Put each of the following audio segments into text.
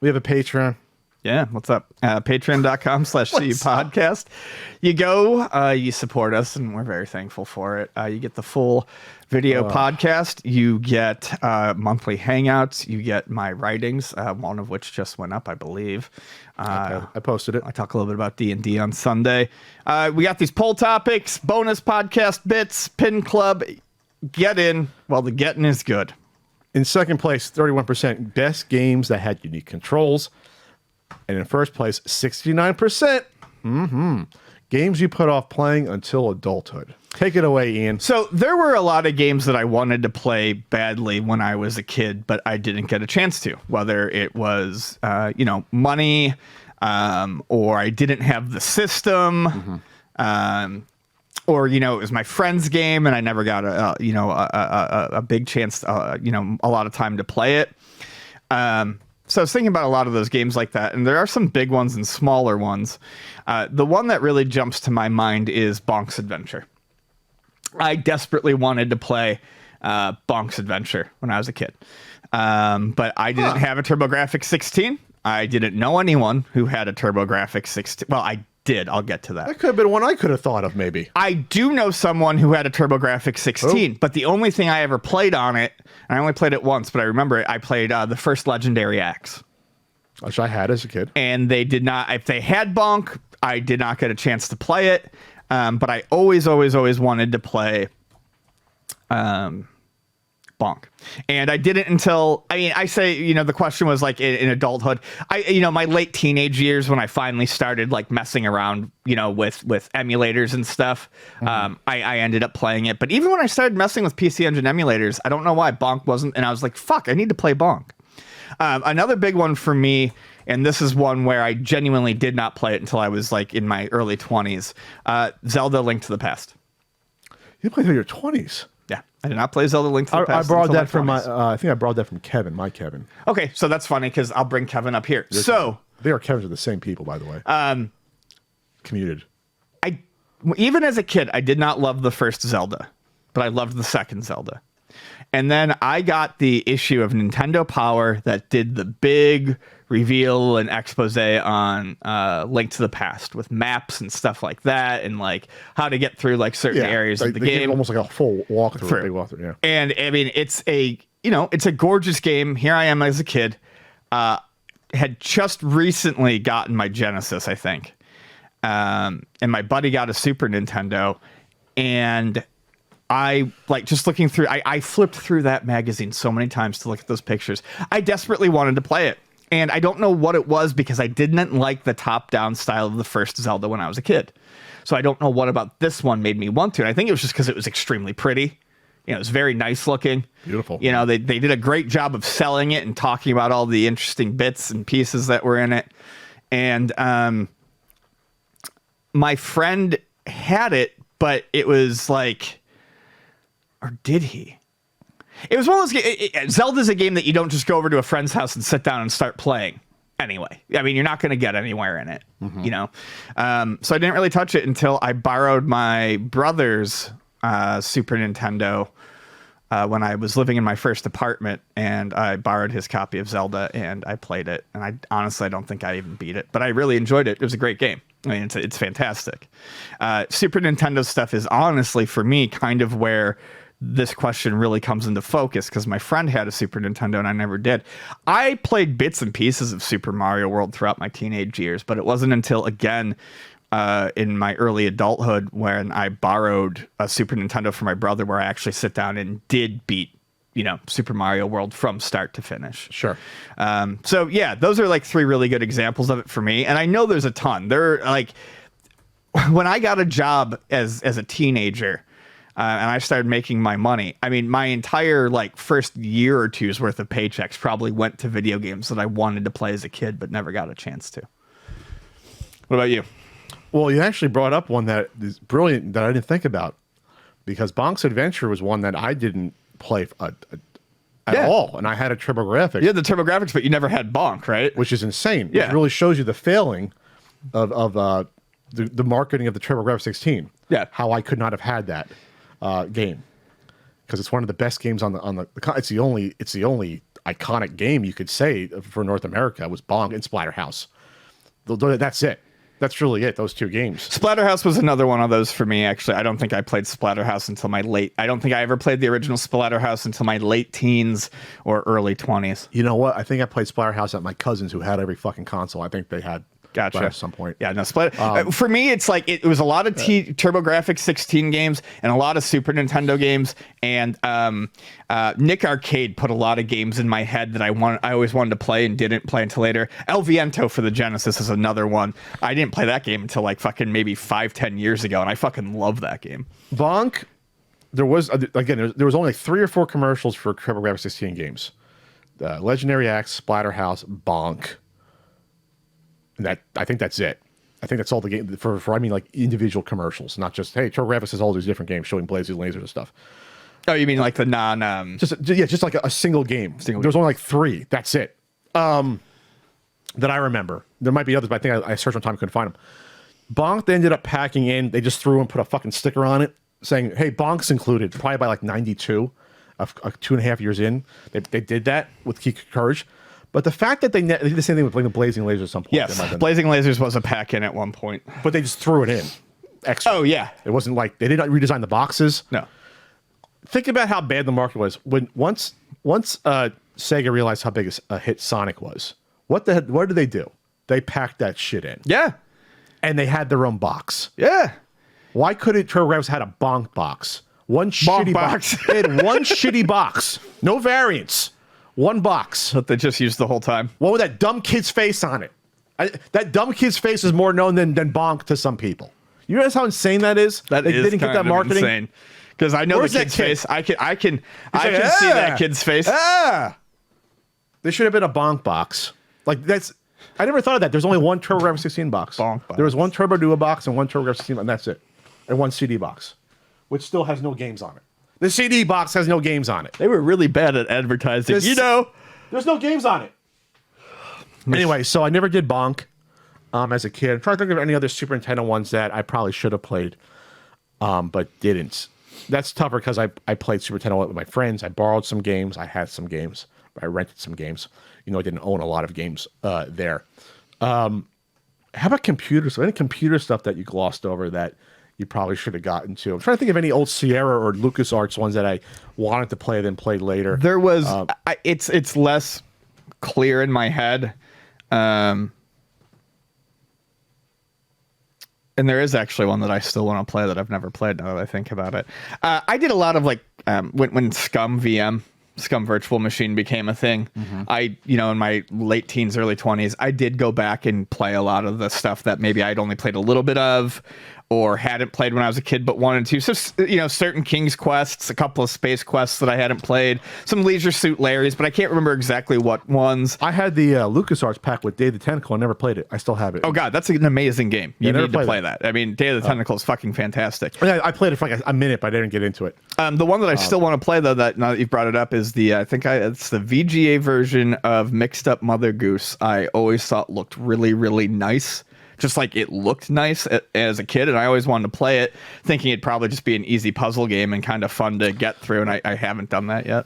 We have a Patreon. Yeah, what's up? Patreon.com/CU podcast. You go, you support us, and we're very thankful for it. You get the full video podcast. You get monthly hangouts. You get my writings, one of which just went up, I believe. I posted it. I talk a little bit about D&D on Sunday. We got these poll topics, bonus podcast bits, pin club. Get in. Well, the getting is good. In second place, 31% best games that had unique controls. And in first place, 69%. Games you put off playing until adulthood. Take it away, Ian. So there were a lot of games that I wanted to play badly when I was a kid, but I didn't get a chance to. Whether it was, money, or I didn't have the system, or it was my friend's game and I never got a big chance, a lot of time to play it. So I was thinking about a lot of those games like that, and there are some big ones and smaller ones. The one that really jumps to my mind is Bonk's Adventure. I desperately wanted to play Bonk's Adventure when I was a kid, but I didn't have a TurboGrafx 16. I didn't know anyone who had a TurboGrafx 16. Well, I did. I'll get to that. That could have been one I could have thought of, maybe. I do know someone who had a TurboGrafx 16, but the only thing I ever played on it, and I only played it once, but I remember it, I played the first Legendary Axe. Which I had as a kid. And they did not, if they had Bonk, I did not get a chance to play it, but I always wanted to play Bonk. And I didn't until, the question was like in adulthood, my late teenage years when I finally started like messing around, with emulators and stuff, I ended up playing it. But even when I started messing with PC Engine emulators, I don't know why Bonk wasn't, and I was like, fuck, I need to play Bonk. Another big one for me, and this is one where I genuinely did not play it until I was like in my early 20s, Zelda Link to the Past. You played in your 20s? Yeah, I did not play Zelda Link to the Past. I borrowed that from I think I borrowed that from Kevin, my Kevin. Okay, so that's funny because I'll bring Kevin up here. They are Kevins are the same people, by the way. Commuted. Even as a kid, I did not love the first Zelda, but I loved the second Zelda. And then I got the issue of Nintendo Power that did the big reveal and expose on Link to the Past with maps and stuff like that, and like how to get through like certain areas of the game. Almost like a full walkthrough. Yeah. And I mean, it's a gorgeous game. Here I am as a kid, had just recently gotten my Genesis, I think, and my buddy got a Super Nintendo, and I like just looking through. I flipped through that magazine so many times to look at those pictures. I desperately wanted to play it. And I don't know what it was because I didn't like the top-down style of the first Zelda when I was a kid. So I don't know what about this one made me want to. And I think it was just because it was extremely pretty. It was very nice looking. Beautiful. They did a great job of selling it and talking about all the interesting bits and pieces that were in it. And my friend had it, but it was like, or did he? It was one of those Zelda's a game that you don't just go over to a friend's house and sit down and start playing anyway. I mean, you're not going to get anywhere in it, So I didn't really touch it until I borrowed my brother's Super Nintendo when I was living in my first apartment, and I borrowed his copy of Zelda and I played it. And I honestly don't think I even beat it, but I really enjoyed it. It was a great game. I mean, it's fantastic. Super Nintendo stuff is honestly, for me, kind of where this question really comes into focus because my friend had a Super Nintendo and I never did. I played bits and pieces of Super Mario World throughout my teenage years, but it wasn't until, again, in my early adulthood when I borrowed a Super Nintendo from my brother where I actually sit down and did beat, Super Mario World from start to finish. Sure. So, yeah, those are like three really good examples of it for me. And I know there's a ton. There, like, when I got a job as a teenager, and I started making my money, I mean, my entire like first year or two's worth of paychecks probably went to video games that I wanted to play as a kid but never got a chance to. What about you? Well, you actually brought up one that is brilliant that I didn't think about, because Bonk's Adventure was one that I didn't play at all, and I had a TurboGrafx. You had the TurboGrafx, but you never had Bonk, right? Which is insane. Yeah. It really shows you the failing of the marketing of the TurboGrafx 16. Yeah. How I could not have had that game, because it's one of the best games on the it's the only iconic game you could say for North America was Bonk and Splatterhouse. That's it. That's really it. Those two games. Splatterhouse was another one of those for me. Actually, I don't think I played Splatterhouse until my late. I don't think I ever played the original Splatterhouse until my late teens or early 20s. You know what? I think I played Splatterhouse at my cousins who had every fucking console. I think they had. Gotcha. At some point. Yeah, no, for me, it's like it was a lot of TurboGrafx 16 games and a lot of Super Nintendo games. And Nick Arcade put a lot of games in my head that I always wanted to play and didn't play until later. El Viento for the Genesis is another one. I didn't play that game until like fucking maybe 5-10 years ago, and I fucking love that game. Bonk, there was only like 3 or 4 commercials for TurboGrafx 16 games. Legendary Axe, Splatterhouse, Bonk. I think that's it. I think that's all the game for I mean like individual commercials, not just hey, TurboGrafx has all these different games showing blazing lasers and stuff. Oh, you mean like the non just like a single game. There was only like 3. That's it. That I remember. There might be others, but I think I searched on time, couldn't find them. Bonk they ended up packing in. They just threw and put a fucking sticker on it saying, "Hey, Bonk's included." Probably by like 92, 2.5 years in, they did that with Key Courage. But the fact that they did the same thing with Blazing Lasers at some point. Yes, Blazing Lasers was a pack-in at one point. But they just threw it in. Extra. Oh, yeah. It wasn't like, they didn't redesign the boxes. No. Think about how bad the market was. Once Sega realized how big a hit Sonic was, what did they do? They packed that shit in. Yeah. And they had their own box. Yeah. Why couldn't TurboGrafx had a Bonk box? One shitty box. They had one shitty box. No variants. One box. That they just used the whole time. What with that dumb kid's face on it? That dumb kid's face is more known than Bonk to some people. You realize how insane that is? They didn't get that marketing insane. Because I know Where's the kid's face. I can see that kid's face. There should have been a Bonk box. Like that's. I never thought of that. There's only one TurboGrafx 16 box. Bonk box. There was one Turbo Duo box and one TurboGrafx 16, and that's it. And one CD box, which still has no games on it. The CD box has no games on it. They were really bad at advertising. There's no games on it. Anyway, so I never did Bonk as a kid. I'm trying to think of any other Super Nintendo ones that I probably should have played, but didn't. That's tougher because I played Super Nintendo with my friends. I borrowed some games. I had some games. I rented some games. I didn't own a lot of games there. How about computers? Any computer stuff that you glossed over that you probably should have gotten to? I'm trying to think of any old Sierra or LucasArts ones that I wanted to play then played later. There was it's less clear in my head. And there is actually one that I still want to play that I've never played now that I think about it. I did a lot of like when Scum Virtual Machine became a thing. Mm-hmm. In my late teens, early 20s, I did go back and play a lot of the stuff that maybe I'd only played a little bit of or hadn't played when I was a kid but wanted to. So, certain King's Quests, a couple of Space Quests that I hadn't played, some Leisure Suit Larrys, but I can't remember exactly what ones. I had the LucasArts pack with Day of the Tentacle. I never played it. I still have it. Oh, God, that's an amazing game. You need to play that. I mean, Day of the Tentacle is fucking fantastic. I played it for like a minute, but I didn't get into it. The one that I still want to play, though, that now that you've brought it up, is it's the VGA version of Mixed Up Mother Goose. I always thought looked really, really nice. Just like it looked nice as a kid, and I always wanted to play it, thinking it'd probably just be an easy puzzle game and kind of fun to get through, and I haven't done that yet.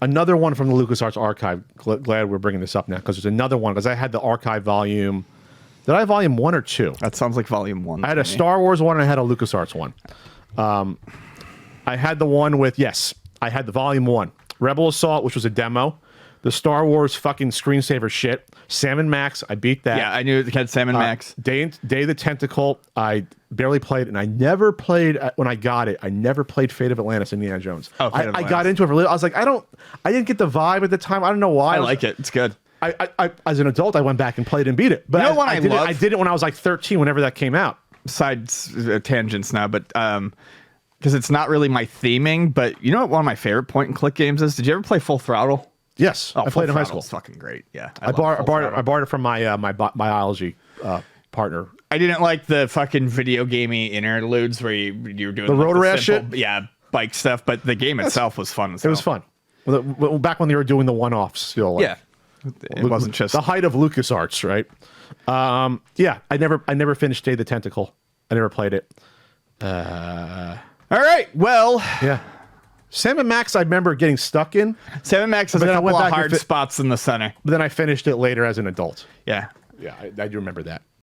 Another one from the LucasArts archive. Glad we're bringing this up now, because there's another one, because I had the archive volume. Did I have volume 1 or 2? That sounds like volume 1. I had a Star Wars one, and I had a LucasArts one. I had the one with, I had the volume 1. Rebel Assault, which was a demo. The Star Wars fucking screensaver shit. Sam and Max, I beat that. Yeah, I knew it had Sam and Max. Day of the Tentacle, I barely played, and I never played, when I got it, I never played Fate of Atlantis, Indiana Jones. Oh, Fate of I got into it for a little. I was like, I didn't get the vibe at the time. I don't know why. I like it. It's good. I as an adult, I went back and played and beat it. But I did it when I was like 13, whenever that came out. Sides tangents now, but because it's not really my theming, but you know what one of my favorite point-and-click games is? Did you ever play Full Throttle? Yes, I played in high school. It's fucking great. Yeah, I borrowed it from my my biology partner. I didn't like the fucking video gamey interludes where you were doing the rotor ass shit. Yeah, bike stuff. But the game itself was fun. It was fun. Back when they were doing the one-offs still. Yeah, it wasn't just the height of LucasArts, right? Yeah, I never finished Day of the Tentacle. I never played it. All right. Well, yeah. Sam and Max, I remember getting stuck in, Sam Max has a then I couple went of back and hard spots in the center. but then I finished it later as an adult. Yeah. Yeah, I do remember that.